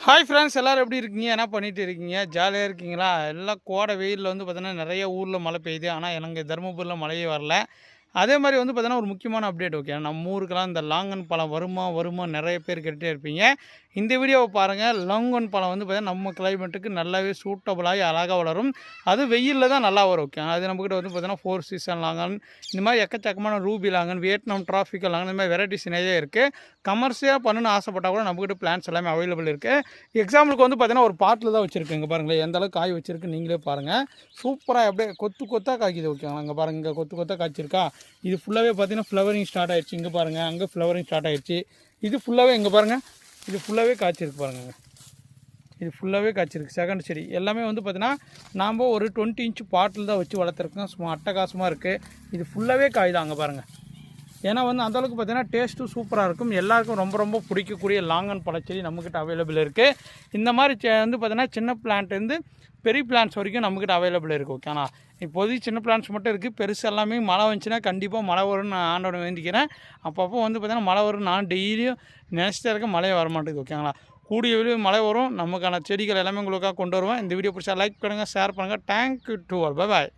Hi friends, எல்லோரும் எப்படி இருக்கீங்க? என்ன பண்ணிட்டு இருக்கீங்க? ஜாலியாக இருக்கீங்களா? எல்லாம் கோடை வெயிலில் வந்து பார்த்தீங்கன்னா நிறைய ஊரில் மழை பெய்யுது. ஆனால் எனக்கு தருமபுரியில் மழையே வரல. அதே மாதிரி வந்து பார்த்தீங்கன்னா ஒரு முக்கியமான அப்டேட். ஓகே, நம்ம ஊருக்கெல்லாம் இந்த லாங்கன் பழம் வருமா வருமா நிறைய பேர் கேட்டுகிட்டே இருப்பீங்க. இந்த வீடியோவை பாருங்கள். லாங்கன் பழம் வந்து பார்த்தீங்கன்னா நம்ம கிளைமேட்டுக்கு நல்லாவே சூட்டபுளாகி அழகாக வளரும். அது வெயிலில் தான் நல்லா வரும். ஓகே, அது நம்மக்கிட்ட வந்து பார்த்தீங்கன்னா 4 சீசன் லாங்கன், இந்த மாதிரி எக்கச்சக்கமான Ruby longan, Vietnam tropical longan, இந்த மாதிரி வெரைட்டிஸ் நிறைய இருக்குது. கமர்ஷியலாக பண்ணணும்னு ஆசைப்பட்டால் கூட நம்மக்கிட்ட பிளான்ஸ் எல்லாமே அவைலபிள் இருக்குது. எக்ஸாம்பிளுக்கு வந்து பார்த்தீங்கன்னா ஒரு பாட்டில் தான் வச்சுருக்கு. இங்கே பாருங்களேன் எந்த அளவுக்கு காய் வச்சுருக்கு நீங்களே பாருங்கள். சூப்பராக அப்படியே கொத்து கொத்தாக காய்க்குது. ஓகேங்களா, இங்கே பாருங்கள், இங்கே கொத்து கொத்தாக காய்ச்சிருக்கா. இது ஃபுல்லாகவே பார்த்தீங்கன்னா ஃப்ளவரிங் ஸ்டார்ட் ஆகிடுச்சு. இங்கே பாருங்கள், அங்கே ஃப்ளவரிங் ஸ்டார்ட் ஆகிடுச்சு. இது ஃபுல்லாகவே இங்கே பாருங்கள், இது ஃபுல்லாகவே காய்ச்சிருக்கு பாருங்கள். இது ஃபுல்லாகவே காய்ச்சிருக்கு. செகண்ட் செடி எல்லாமே வந்து பார்த்தீங்கன்னா நாம் ஒரு 20 இன்ச் பாட்டில் தான் வச்சு வளர்த்துருக்கோம். சும்மா அட்டகாசமாக இருக்குது. இது ஃபுல்லாகவே காய் தான். அங்கே பாருங்கள். ஏன்னா வந்து அந்தளவுக்கு பார்த்தீங்கன்னா டேஸ்ட்டும் சூப்பராக இருக்கும். எல்லாருக்கும் ரொம்ப ரொம்ப பிடிக்கக்கூடிய லாங்கன் பழச்செடி நம்மக்கிட்ட அவைலபிள் இருக்குது. இந்த மாதிரி வந்து பார்த்தீங்கன்னா சின்ன பிளான்ட்லேருந்து பெரிய பிளான்ட்ஸ் வரைக்கும் நம்மக்கிட்ட அவைலபிள் இருக்குது. ஓகேண்ணா, இப்போதைக்கு சின்ன பிளான்ட்ஸ் மட்டும் இருக்குது. பெருசு எல்லாமே மழை வந்துச்சுன்னா கண்டிப்பாக மழை வரும்னு நான் ஆண்டோட வேண்டிக்கிறேன். அப்பப்போ வந்து பார்த்தீங்கன்னா மழை வரும். நான் டெய்லியும் நினச்சிட்டே இருக்கேன், மழையே வர மாட்டேங்குது. ஓகேங்களா, கூடிய விரைவில் மழை வரும். நமக்கான செடிகள் எல்லாமே உங்களுக்காக கொண்டு வருவேன். இந்த வீடியோ பிடிச்சா லைக் பண்ணுங்கள், ஷேர் பண்ணுங்கள். Thank you to all. Bye bye.